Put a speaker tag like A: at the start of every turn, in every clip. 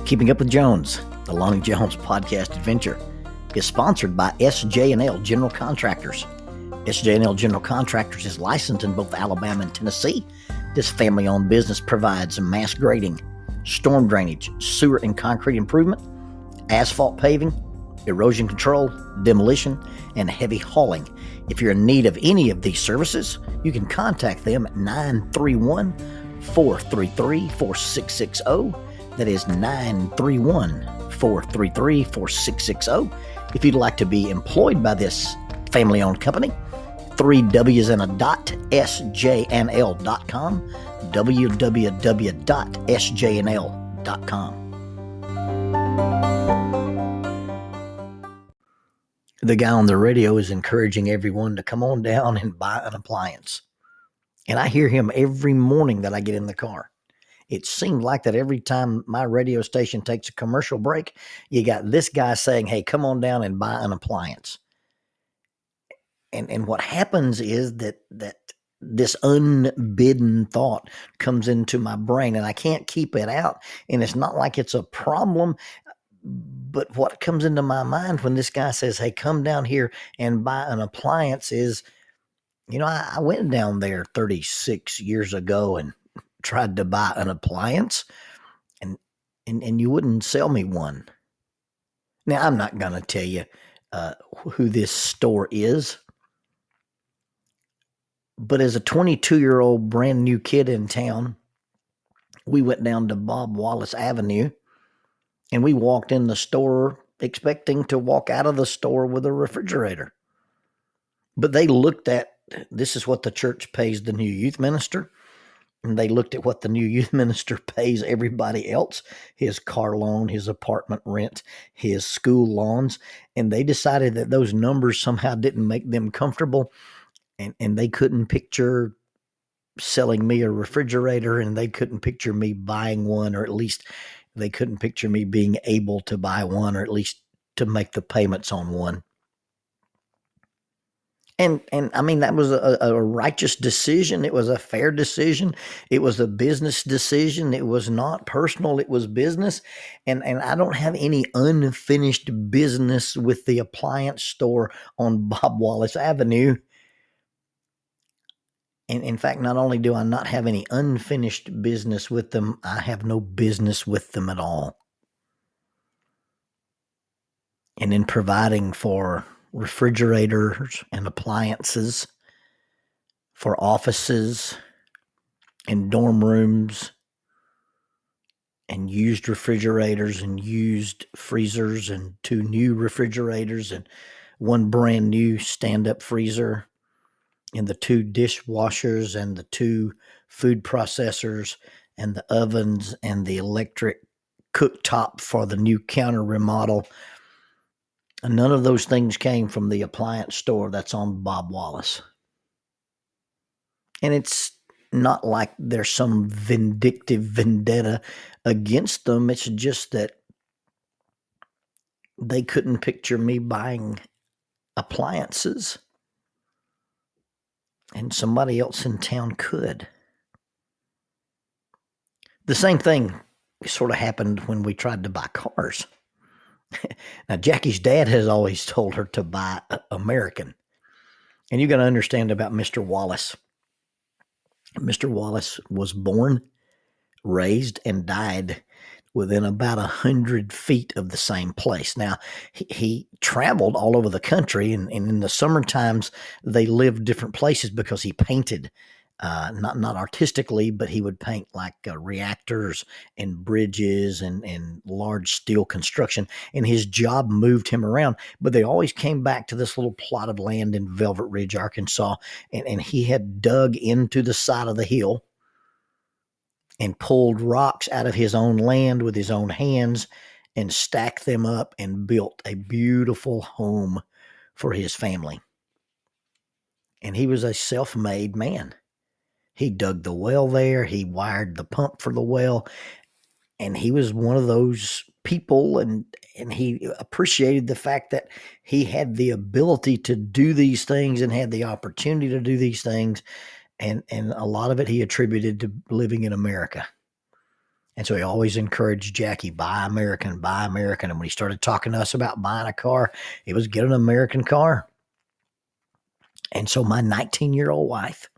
A: Keeping Up with Jones, the Lonnie Jones podcast adventure, is sponsored by SJ&L General Contractors. SJ&L General Contractors is licensed in both Alabama and Tennessee. This family-owned business provides mass grading, storm drainage, sewer and concrete improvement, asphalt paving, erosion control, demolition, and heavy hauling. If you're in need of any of these services, you can contact them at 931-433-4660. That is 931-433-4660. If you'd like to be employed by this family-owned company, 3 W's and a dot, sjnl.com, www.sjnl.com. The guy on the radio is encouraging everyone to come on down and buy an appliance. And I hear him every morning that I get in the car. It seemed like that every time my radio station takes a commercial break, you got this guy saying, hey, come on down and buy an appliance. And what happens is that this unbidden thought comes into my brain and I can't keep it out. And it's not like it's a problem, but what comes into my mind when this guy says, hey, come down here and buy an appliance is, I went down there 36 years ago and tried to buy an appliance and you wouldn't sell me one. Now, I'm not going to tell you who this store is, but as a 22-year-old brand new kid in town, we went down to Bob Wallace Avenue and we walked in the store expecting to walk out of the store with a refrigerator. But they looked at, this is what the church pays the new youth minister. And they looked at what the new youth minister pays everybody else, his car loan, his apartment rent, his school loans. And they decided that those numbers somehow didn't make them comfortable. And they couldn't picture selling me a refrigerator, and they couldn't picture me buying one, or at least they couldn't picture me being able to buy one, or at least to make the payments on one. And I mean, that was a righteous decision. It was a fair decision. It was a business decision. It was not personal. It was business. And I don't have any unfinished business with the appliance store on Bob Wallace Avenue. And in fact, not only do I not have any unfinished business with them, I have no business with them at all. And in providing for refrigerators and appliances, for offices and dorm rooms, and used refrigerators and used freezers, and 2 new refrigerators and 1 brand new stand-up freezer, and the 2 dishwashers and the 2 food processors and the ovens and the electric cooktop for the new counter remodel. And none of those things came from the appliance store that's on Bob Wallace. And it's not like there's some vindictive vendetta against them. It's just that they couldn't picture me buying appliances. And somebody else in town could. The same thing sort of happened when we tried to buy cars. Now, Jackie's dad has always told her to buy American. And you got to understand about Mr. Wallace. Mr. Wallace was born, raised, and died within about 100 feet of the same place. Now, he traveled all over the country, and in the summer times, they lived different places because he painted, not artistically, but he would paint like reactors and bridges and large steel construction, and his job moved him around. But they always came back to this little plot of land in Velvet Ridge, Arkansas, and he had dug into the side of the hill and pulled rocks out of his own land with his own hands and stacked them up and built a beautiful home for his family. And he was a self-made man. He dug the well there. He wired the pump for the well. And he was one of those people, and he appreciated the fact that he had the ability to do these things and had the opportunity to do these things. And a lot of it he attributed to living in America. And so he always encouraged Jackie, buy American, buy American. And when he started talking to us about buying a car, it was get an American car. And so my 19-year-old wife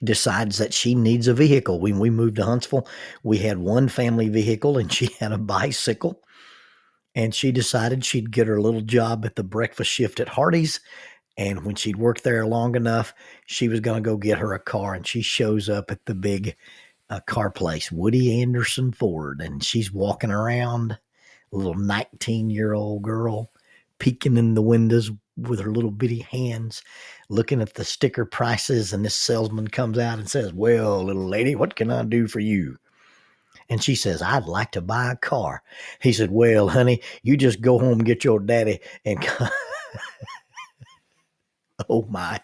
A: decides that she needs a vehicle. When we moved to Huntsville, we had one family vehicle and she had a bicycle. And she decided she'd get her little job at the breakfast shift at Hardee's. And when she'd worked there long enough, she was going to go get her a car. And she shows up at the big car place, Woody Anderson Ford. And she's walking around, a little 19-year-old girl, peeking in the windows with her little bitty hands, looking at the sticker prices. And this salesman comes out and says, well, little lady, what can I do for you? And she says, I'd like to buy a car. He said, well, honey, you just go home and get your daddy and come. Oh, my.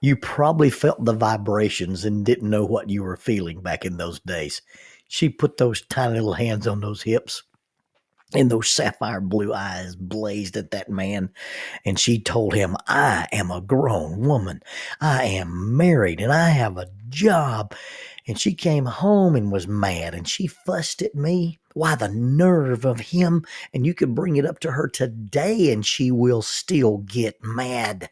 A: You probably felt the vibrations and didn't know what you were feeling back in those days. She put those tiny little hands on those hips, and those sapphire blue eyes blazed at that man. And she told him, I am a grown woman. I am married and I have a job. And she came home and was mad and she fussed at me. Why, the nerve of him. And you could bring it up to her today and she will still get mad.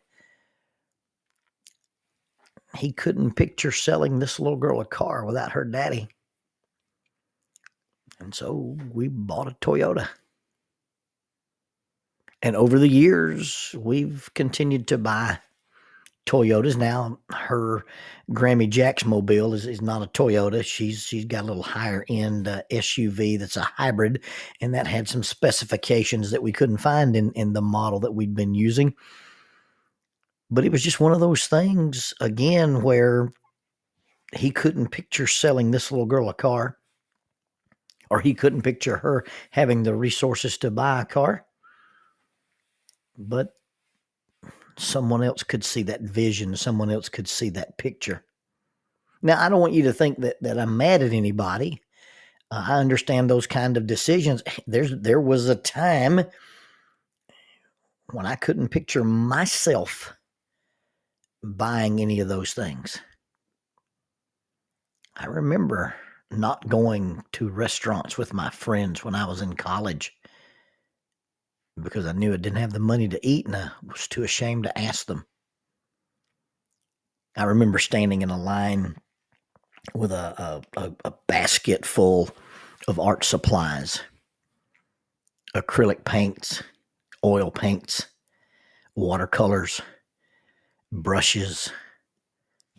A: He couldn't picture selling this little girl a car without her daddy. And so we bought a Toyota. And over the years, we've continued to buy Toyotas. Now, her Grammy Jack's mobile is not a Toyota. She's got a little higher end SUV that's a hybrid, and that had some specifications that we couldn't find in the model that we'd been using. But it was just one of those things, again, where he couldn't picture selling this little girl a car, or he couldn't picture her having the resources to buy a car. But someone else could see that vision. Someone else could see that picture. Now, I don't want you to think that I'm mad at anybody. I understand those kind of decisions. There was a time when I couldn't picture myself buying any of those things. I remember not going to restaurants with my friends when I was in college because I knew I didn't have the money to eat and I was too ashamed to ask them. I remember standing in a line with a basket full of art supplies, acrylic paints, oil paints, watercolors, brushes,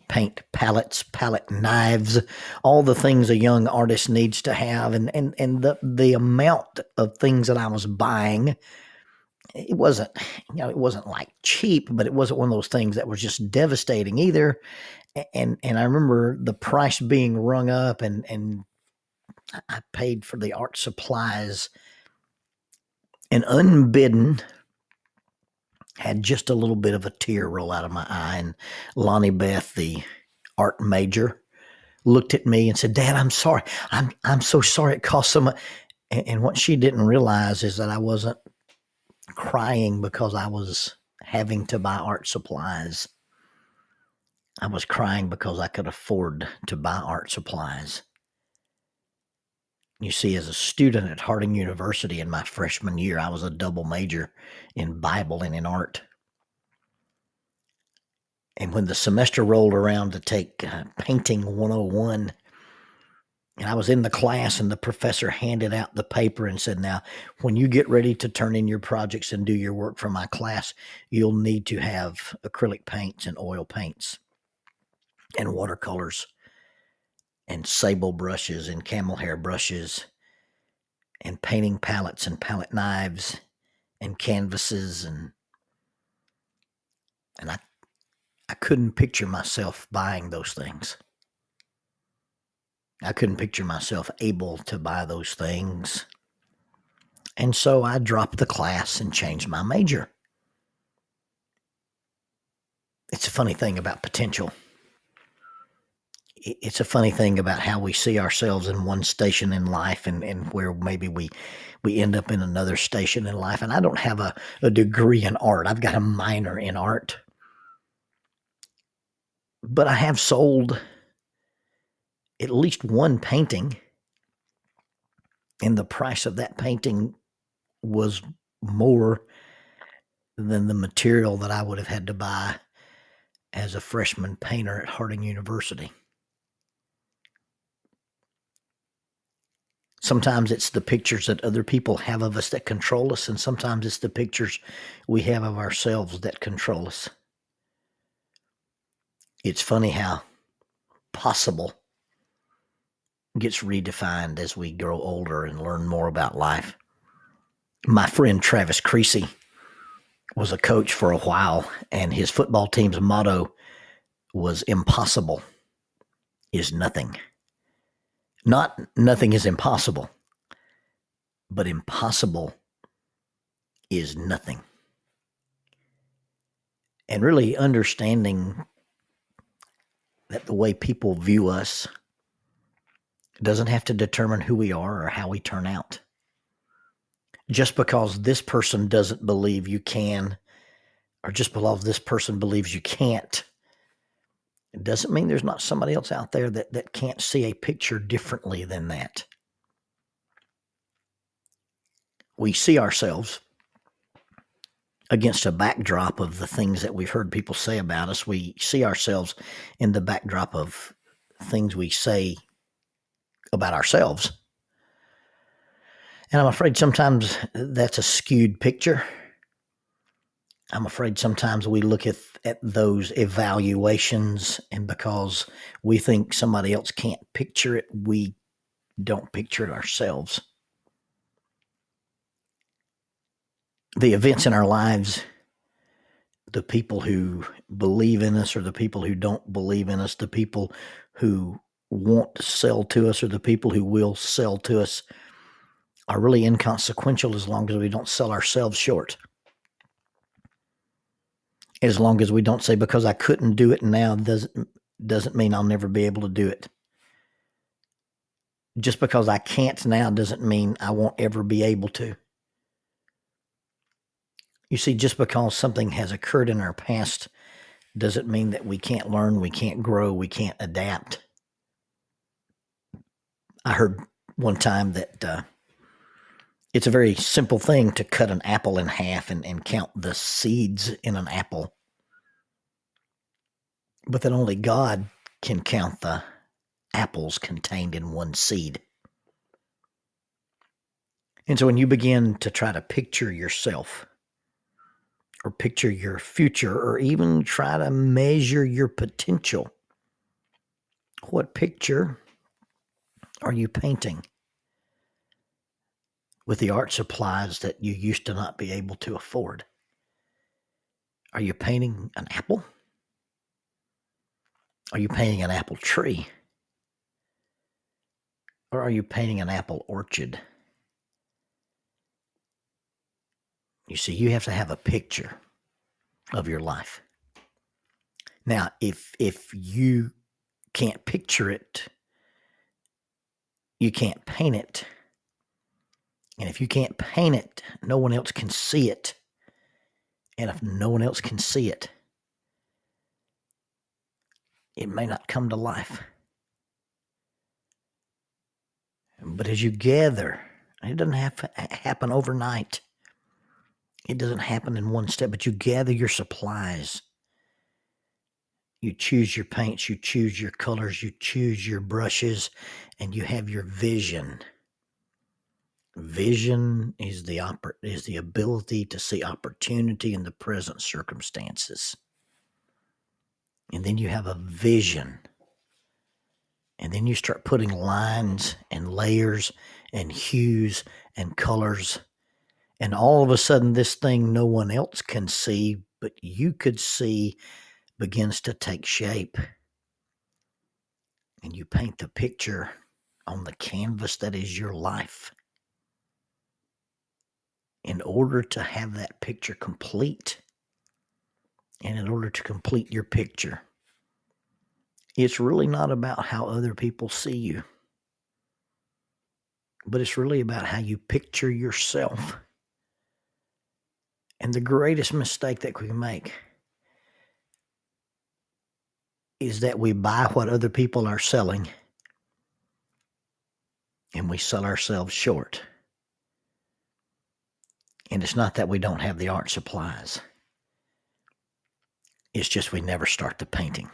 A: paint palettes, palette knives, all the things a young artist needs to have. And the amount of things that I was buying, it wasn't like cheap, but it wasn't one of those things that was just devastating either. And I remember the price being rung up and I paid for the art supplies, and unbidden had just a little bit of a tear roll out of my eye. And Lonnie Beth, the art major, looked at me and said, Dad, I'm sorry. I'm so sorry it cost so much. And what she didn't realize is that I wasn't crying because I was having to buy art supplies. I was crying because I could afford to buy art supplies. You see, as a student at Harding University in my freshman year, I was a double major in Bible and in art. And when the semester rolled around to take Painting 101, and I was in the class and the professor handed out the paper and said, now, when you get ready to turn in your projects and do your work for my class, you'll need to have acrylic paints and oil paints and watercolors and sable brushes and camel hair brushes and painting palettes and palette knives and canvases. And I couldn't picture myself buying those things. I couldn't picture myself able to buy those things. And so I dropped the class and changed my major. It's a funny thing about potential. It's a funny thing about how we see ourselves in one station in life and where maybe we end up in another station in life. And I don't have a degree in art. I've got a minor in art. But I have sold at least one painting, and the price of that painting was more than the material that I would have had to buy as a freshman painter at Harding University. Sometimes it's the pictures that other people have of us that control us, and sometimes it's the pictures we have of ourselves that control us. It's funny how possible gets redefined as we grow older and learn more about life. My friend Travis Creasy was a coach for a while, and his football team's motto was impossible is nothing. Not nothing is impossible, but impossible is nothing. And really understanding that the way people view us doesn't have to determine who we are or how we turn out. Just because this person doesn't believe you can, or just because this person believes you can't, it doesn't mean there's not somebody else out there that can't see a picture differently than that. We see ourselves against a backdrop of the things that we've heard people say about us. We see ourselves in the backdrop of things we say about ourselves. And I'm afraid sometimes that's a skewed picture. I'm afraid sometimes we look at those evaluations, and because we think somebody else can't picture it, we don't picture it ourselves. The events in our lives, the people who believe in us or the people who don't believe in us, the people who want to sell to us or the people who will sell to us, are really inconsequential as long as we don't sell ourselves short. As long as we don't say, because I couldn't do it now doesn't mean I'll never be able to do it. Just because I can't now doesn't mean I won't ever be able to. You see, just because something has occurred in our past doesn't mean that we can't learn, we can't grow, we can't adapt. I heard one time that it's a very simple thing to cut an apple in half and count the seeds in an apple, but that only God can count the apples contained in one seed. And so when you begin to try to picture yourself or picture your future or even try to measure your potential, what picture are you painting with the art supplies that you used to not be able to afford? Are you painting an apple? Are you painting an apple tree? Or are you painting an apple orchard? You see, you have to have a picture of your life. Now, if you can't picture it, you can't paint it. And if you can't paint it, no one else can see it. And if no one else can see it, it may not come to life. But as you gather, it doesn't have to happen overnight. It doesn't happen in one step, but you gather your supplies. You choose your paints, you choose your colors, you choose your brushes, and you have your vision. Vision is the ability to see opportunity in the present circumstances. And then you have a vision. And then you start putting lines and layers and hues and colors. And all of a sudden, this thing no one else can see, but you could see, begins to take shape. And you paint the picture on the canvas that is your life. In order to have that picture complete, and in order to complete your picture, it's really not about how other people see you, but it's really about how you picture yourself. And the greatest mistake that we make is that we buy what other people are selling and we sell ourselves short. And it's not that we don't have the art supplies. It's just we never start the painting.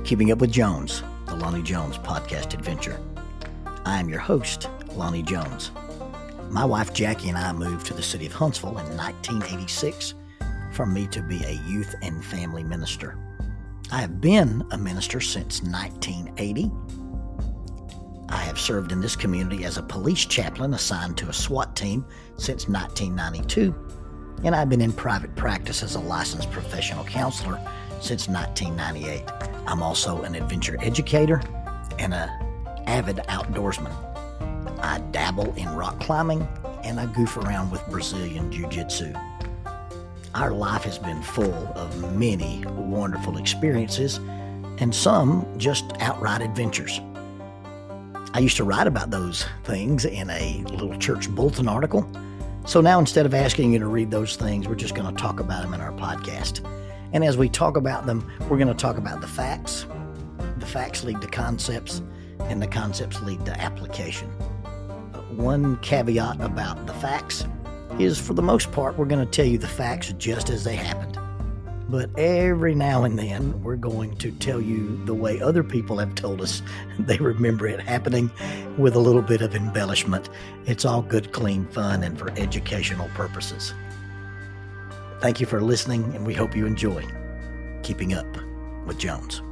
A: Keeping Up with Jones, the Lonnie Jones podcast adventure. I am your host, Lonnie Jones. My wife Jackie and I moved to the city of Huntsville in 1986 for me to be a youth and family minister. I have been a minister since 1980. I have served in this community as a police chaplain assigned to a SWAT team since 1992, and I've been in private practice as a licensed professional counselor since 1998. I'm also an adventure educator and an avid outdoorsman. I dabble in rock climbing and I goof around with Brazilian Jiu-Jitsu. Our life has been full of many wonderful experiences and some just outright adventures. I used to write about those things in a little church bulletin article. So now instead of asking you to read those things, we're just going to talk about them in our podcast. And as we talk about them, we're going to talk about the facts. The facts lead to concepts, and the concepts lead to application. One caveat about the facts is, for the most part, we're going to tell you the facts just as they happened. But every now and then, we're going to tell you the way other people have told us they remember it happening with a little bit of embellishment. It's all good, clean fun and for educational purposes. Thank you for listening, and we hope you enjoy Keeping Up with Jones.